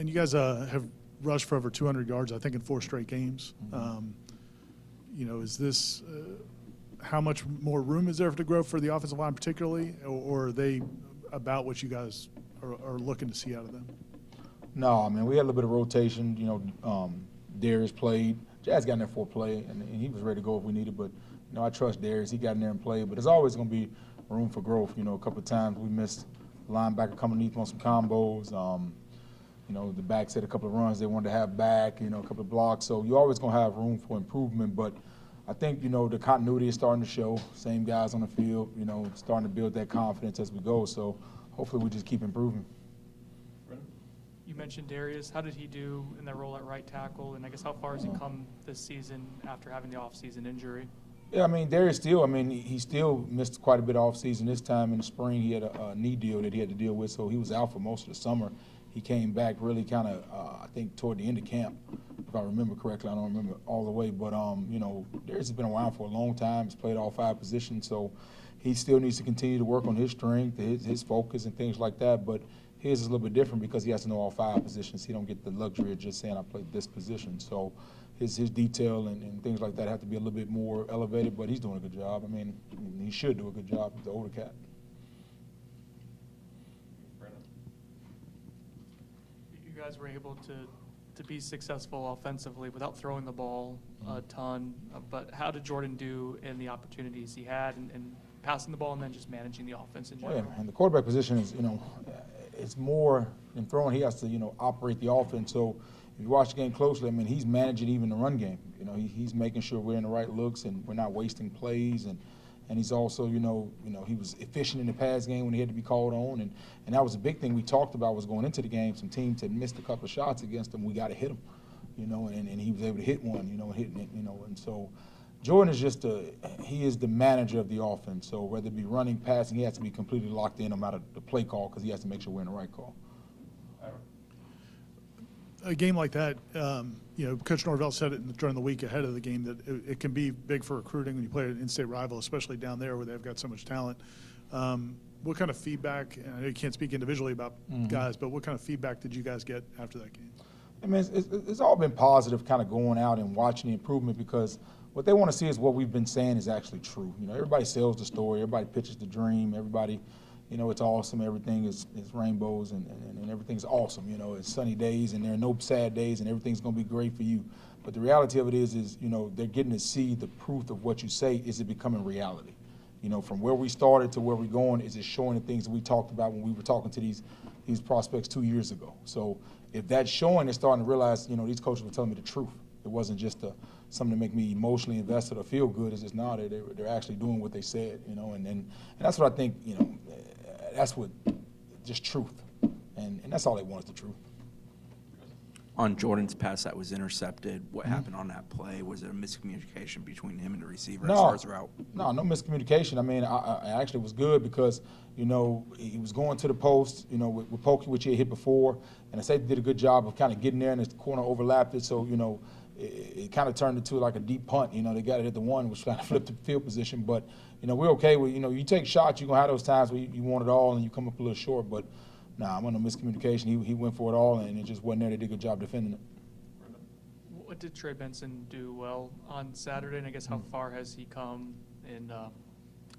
And you guys have rushed for over 200 yards, I think, in 4 straight games. Is this how much more room is there to grow for the offensive line particularly, or are they about what you guys are looking to see out of them? No, I mean, we had a little bit of rotation. Darius played. Jazz got in there for a play, and he was ready to go if we needed. But, I trust Darius. He got in there and played. But there's always going to be room for growth. A couple of times we missed the linebacker coming underneath on some combos. The backs had a couple of runs they wanted to have back, a couple of blocks. So you're always going to have room for improvement. But I think, the continuity is starting to show. Same guys on the field, starting to build that confidence as we go. So hopefully we just keep improving. You mentioned Darius. How did he do in that role at right tackle? And I guess how far has he come this season after having the off-season injury? Yeah, Darius he still missed quite a bit off season. This time in the spring, he had a knee deal that he had to deal with, so he was out for most of the summer. He came back really kind of, I think, toward the end of camp, if I remember correctly. I don't remember all the way, but, Darius has been around for a long time. He's played all 5 positions, so he still needs to continue to work on his strength, his focus, and things like that. But his is a little bit different because he has to know all 5 positions. He don't get the luxury of just saying, I played this position. So his detail and things like that have to be a little bit more elevated, but he's doing a good job. He should do a good job. He's the older cat. You guys were able to be successful offensively without throwing the ball a ton, but how did Jordan do in the opportunities he had and passing the ball and then just managing the offense in general? Yeah, and the quarterback position is, it's more than throwing. He has to, operate the offense. So if you watch the game closely, he's managing even the run game. He's making sure we're in the right looks and we're not wasting plays. And he's also, he was efficient in the pass game when he had to be called on. And that was a big thing we talked about was going into the game. Some teams had missed a couple of shots against him. We got to hit him, and he was able to hit one, and so Jordan is he is the manager of the offense. So whether it be running, passing, he has to be completely locked in no matter the play call because he has to make sure we're in the right call. A game like that, Coach Norvell said it during the week ahead of the game that it can be big for recruiting when you play an in-state rival, especially down there where they've got so much talent. What kind of feedback, and I know you can't speak individually about guys, but what kind of feedback did you guys get after that game? It's all been positive kind of going out and watching the improvement because what they want to see is what we've been saying is actually true. Everybody sells the story. Everybody pitches the dream. Everybody, it's awesome. Everything is rainbows and everything's awesome. It's sunny days and there are no sad days and everything's going to be great for you. But the reality of it is they're getting to see the proof of what you say. Is it becoming reality? From where we started to where we're going, is it showing the things that we talked about when we were talking to these prospects 2 years ago? So if that's showing, they're starting to realize, these coaches were telling me the truth. It wasn't just something to make me emotionally invested or feel good. It's just now they're actually doing what they said, and that's what I think, that's what, just truth. And that's all they want is the truth. On Jordan's pass that was intercepted, what happened on that play? Was there a miscommunication between him and the receiver as far as the route? No miscommunication. I actually was good because, he was going to the post, with Pokey, which he had hit before, and the safety did a good job of kind of getting there, and the corner overlapped it, so, it kind of turned into like a deep punt. They got it at the 1, which kind of flipped the field position. But, we're okay with, you take shots, you're going to have those times where you want it all and you come up a little short. But, I'm on no miscommunication. He went for it all, and it just wasn't there. They did a good job defending it. What did Trey Benson do well on Saturday? And I guess how far has he come in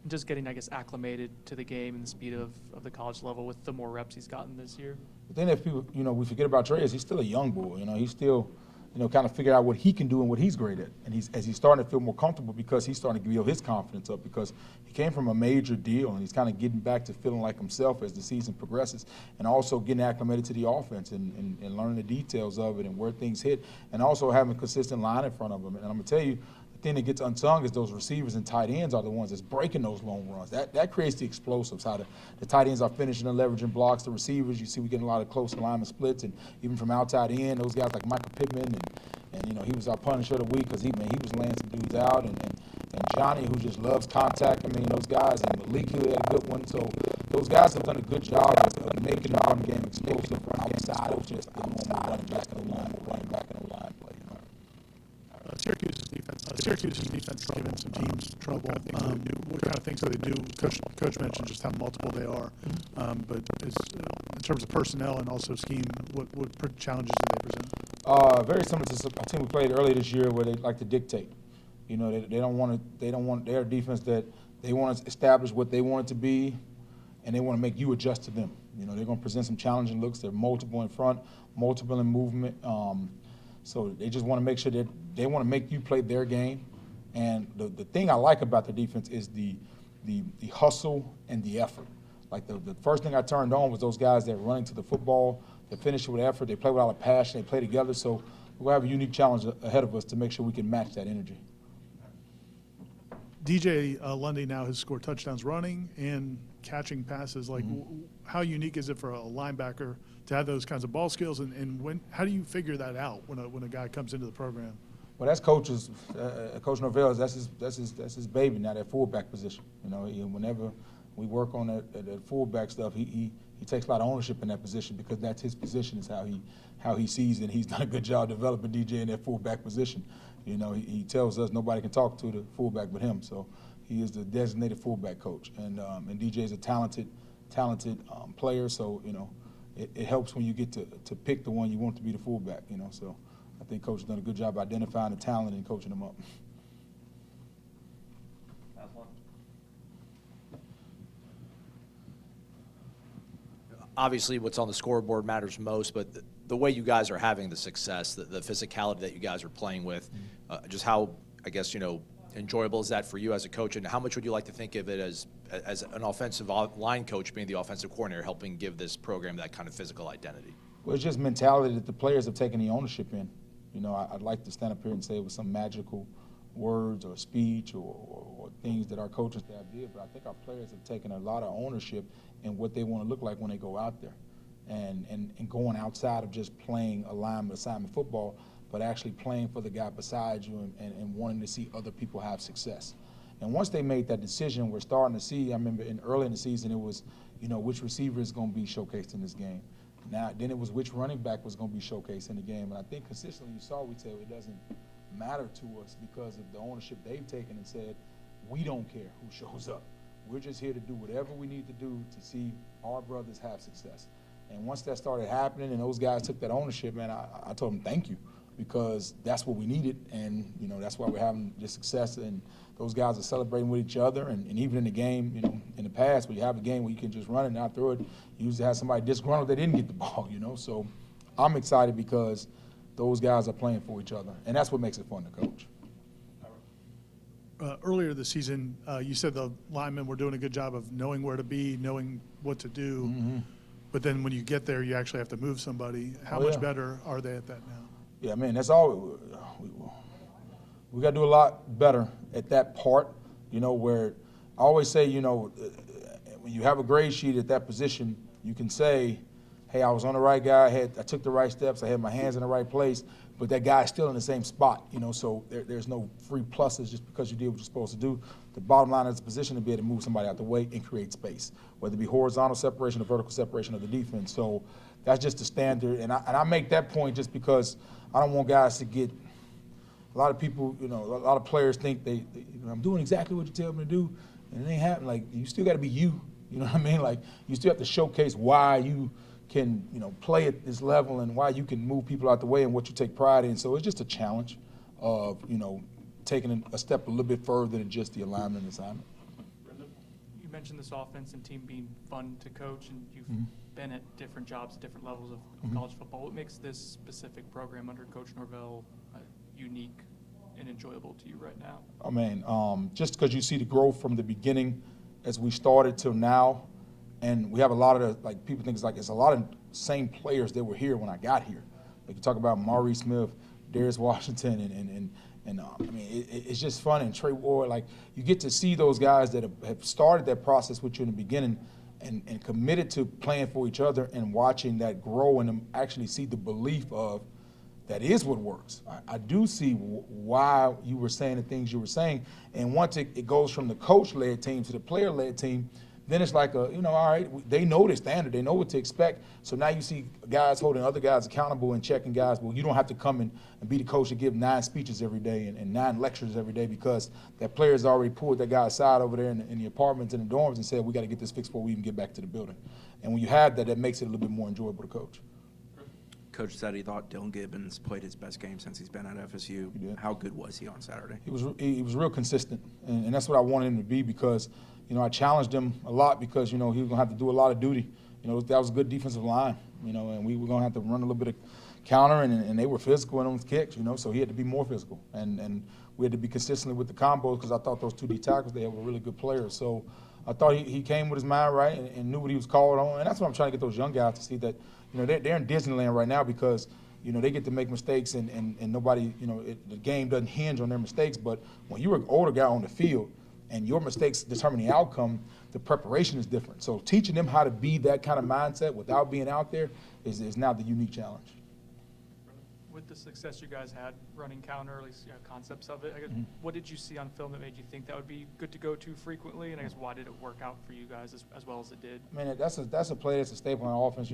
just getting, acclimated to the game and the speed of the college level with the more reps he's gotten this year? The thing that people, we forget about Trey is he's still a young boy. He's still – kind of figure out what he can do and what he's great at. And as he's starting to feel more comfortable because he's starting to build his confidence up because he came from a major deal and he's kind of getting back to feeling like himself as the season progresses and also getting acclimated to the offense and learning the details of it and where things hit and also having a consistent line in front of him. And I'm going to tell you, the thing that gets unsung is those receivers and tight ends are the ones that's breaking those long runs. That creates the explosives, how the tight ends are finishing and leveraging blocks. The receivers, you see we getting a lot of close alignment splits, and even from outside in, those guys like Michael Pittman, and he was our punisher of the week because he was laying some dudes out, and Johnny, who just loves contact. Those guys, and Malik, who had a good one. So those guys have done a good job of making the run game explosive from outside of just the normal running back in the line play. Syracuse's defense Syracuse's defense is giving some teams trouble. What kind of things do they do? Coach mentioned just how multiple they are, but in terms of personnel and also scheme, what challenges do they present? Very similar to a team we played earlier this year where they like to dictate. You know, they don't want their defense that they want to establish what they want it to be, and they want to make you adjust to them. You know, they're going to present some challenging looks. They're multiple in front, multiple in movement. So they just want to make sure that they want to make you play their game. And the thing I like about the defense is the hustle and the effort. Like the first thing I turned on was those guys that are running to the football, they finish it with effort, they play with a lot of passion, they play together. So we'll have a unique challenge ahead of us to make sure we can match that energy. DJ Lundy now has scored touchdowns running and catching passes. Like, how unique is it for a linebacker to have those kinds of ball skills? And how do you figure that out when a guy comes into the program? Well, that's Coach Norvell. That's his baby now, that fullback position. You know, whenever we work on that fullback stuff, he takes a lot of ownership in that position because that's his position. Is how he sees it. He's done a good job developing DJ in that fullback position. You know, he tells us nobody can talk to the fullback but him. So he is the designated fullback coach, and DJ is a talented player. So you know, it helps when you get to pick the one you want to be the fullback. You know, so I think Coach has done a good job identifying the talent and coaching them up. Obviously, what's on the scoreboard matters most, but the way you guys are having the success, the physicality that you guys are playing with, just how, I guess, you know, enjoyable is that for you as a coach, and how much would you like to think of it as an offensive line coach, being the offensive coordinator, helping give this program that kind of physical identity? Well, it's just mentality that the players have taken the ownership in. You know, I'd like to stand up here and say it was some magical words or speech or things that our coaching staff did, but I think our players have taken a lot of ownership in what they want to look like when they go out there, and going outside of just playing assignment football, but actually playing for the guy beside you and wanting to see other people have success. And once they made that decision, we're starting to see, I remember early in the season it was, you know, which receiver is going to be showcased in this game. Then it was which running back was going to be showcased in the game. And I think consistently you saw we said it doesn't matter to us because of the ownership they've taken and said, we don't care who shows up. We're just here to do whatever we need to do to see our brothers have success. And once that started happening and those guys took that ownership, man, I told them thank you, because that's what we needed. And, you know, that's why we're having this success. And those guys are celebrating with each other. And even in the game, you know, in the past, when you have a game where you can just run it and not throw it, you usually have somebody disgruntled that didn't get the ball, you know. So I'm excited because those guys are playing for each other. And that's what makes it fun to coach. Earlier this season, you said the linemen were doing a good job of knowing where to be, knowing what to do. Mm-hmm. But then when you get there, you actually have to move somebody. How much better are they at that now? Yeah, man, that's all. We got to do a lot better at that part, you know, where I always say, you know, when you have a grade sheet at that position, you can say, hey, I was on the right guy, I took the right steps, I had my hands in the right place, but that guy is still in the same spot, you know, so there's no free pluses just because you did what you're supposed to do. The bottom line is the position to be able to move somebody out the way and create space, whether it be horizontal separation or vertical separation of the defense. So that's just the standard, and I make that point just because I don't want guys to get – a lot of people, you know, a lot of players think they you know, I'm doing exactly what you tell me to do, and it ain't happening. Like, you still got to be you know what I mean? Like, you still have to showcase why you can, you know, play at this level and why you can move people out the way and what you take pride in. So it's just a challenge of, you know, taking a step a little bit further than just the alignment and assignment. You mentioned this offense and team being fun to coach, and you've been at different jobs at different levels of college football. What makes this specific program under Coach Norvell unique and enjoyable to you right now? I mean, just because you see the growth from the beginning as we started till now, and we have a lot of the, like, people think it's a lot of same players that were here when I got here. Like, you talk about Maurice Smith, Darius Washington, and I mean, it's just fun. And Trey Ward, like, you get to see those guys that have started that process with you in the beginning and committed to playing for each other and watching that grow and them actually see the belief of that is what works. I do see why you were saying the things you were saying. And once it goes from the coach-led team to the player-led team, then it's like all right, they know the standard, they know what to expect. So now you see guys holding other guys accountable and checking guys. Well, you don't have to come and be the coach and give 9 speeches every day and 9 lectures every day because that player's already pulled that guy aside over there in the apartments and the dorms and said, we got to get this fixed before we even get back to the building. And when you have that, that makes it a little bit more enjoyable to coach. Coach said he thought Dylan Gibbons played his best game since he's been at FSU. He did. How good was he on Saturday? He was real consistent, and that's what I wanted him to be because, I challenged him a lot because, he was going to have to do a lot of duty. That was a good defensive line, and we were going to have to run a little bit of counter, and they were physical in those kicks, so he had to be more physical. And we had to be consistently with the combos because I thought those 2 D tackles, they were really good players. So I thought he came with his mind right and knew what he was called on, and that's what I'm trying to get those young guys to see that, they're in Disneyland right now because, they get to make mistakes and nobody, the game doesn't hinge on their mistakes. But when you're an older guy on the field and your mistakes determine the outcome, the preparation is different. So teaching them how to be that kind of mindset without being out there is now the unique challenge. With the success you guys had running counter, at least concepts of it, I guess, what did you see on film that made you think that would be good to go to frequently? And I guess why did it work out for you guys as well as it did? Man, that's a play that's a staple in our offense.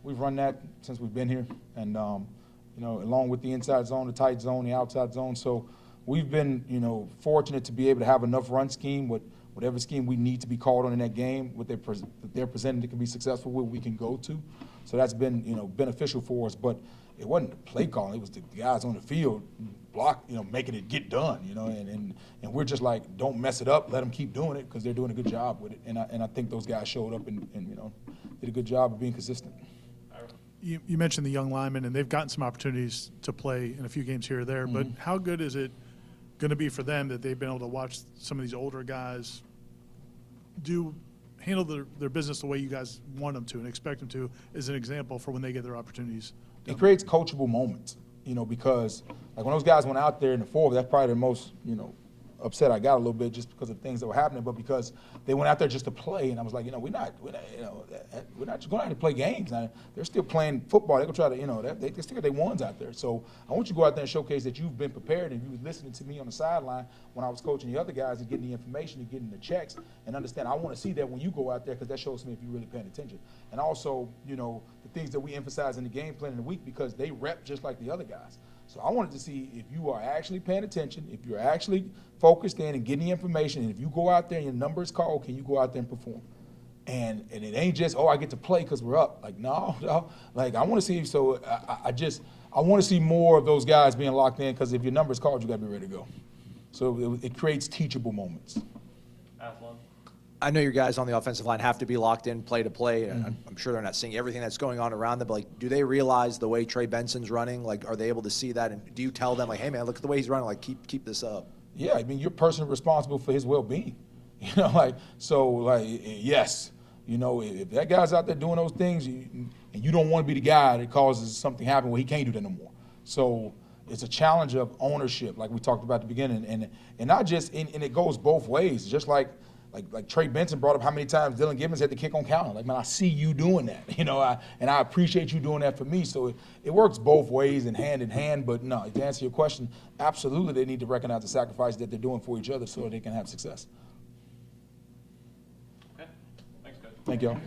We've run that since we've been here, and along with the inside zone, the tight zone, the outside zone. So we've been fortunate to be able to have enough run scheme with whatever scheme we need to be called on in that game, what they're presenting that can be successful, what we can go to. So that's been beneficial for us, but it wasn't the play calling. It was the guys on the field making it get done, and we're just like, don't mess it up. Let them keep doing it because they're doing a good job with it. And I think those guys showed up and did a good job of being consistent. You mentioned the young linemen, and they've gotten some opportunities to play in a few games here or there, but how good is it going to be for them that they've been able to watch some of these older guys handle their business the way you guys want them to and expect them to as an example for when they get their opportunities? It creates coachable moments, because like when those guys went out there in the fourth, that's probably the most, upset I got a little bit just because of things that were happening, but because they went out there just to play, and I was like, we're not just going out to play games. Now, they're still playing football. They're going to try to, they still got their ones out there. So I want you to go out there and showcase that you've been prepared and you were listening to me on the sideline when I was coaching the other guys and getting the information and getting the checks and understand. I want to see that when you go out there because that shows me if you're really paying attention. And also, the things that we emphasize in the game plan in the week because they rep just like the other guys. So I wanted to see if you are actually paying attention, if you're actually focused in and getting the information, and if you go out there and your number is called, can you go out there and perform? And it ain't just, I get to play because we're up. Like, no. Like, I want to see, so I want to see more of those guys being locked in because if your number is called, you got to be ready to go. So it creates teachable moments. I know your guys on the offensive line have to be locked in play to play. And I'm sure they're not seeing everything that's going on around them, but do they realize the way Trey Benson's running? Like, are they able to see that? And do you tell them, like, hey, man, look at the way he's running, like, keep this up? Yeah, I mean, you're personally responsible for his well-being. Yes. If that guy's out there doing those things and you don't want to be the guy that causes something to happen, well, he can't do that no more. So it's a challenge of ownership, like we talked about at the beginning, and not just, and it goes both ways, just like Trey Benson brought up how many times Dylan Gibbons had to kick on counter. Like, man, I see you doing that, and I appreciate you doing that for me. So it works both ways and hand in hand. But no, to answer your question, absolutely they need to recognize the sacrifice that they're doing for each other so they can have success. Okay. Thanks, guys. Thank y'all.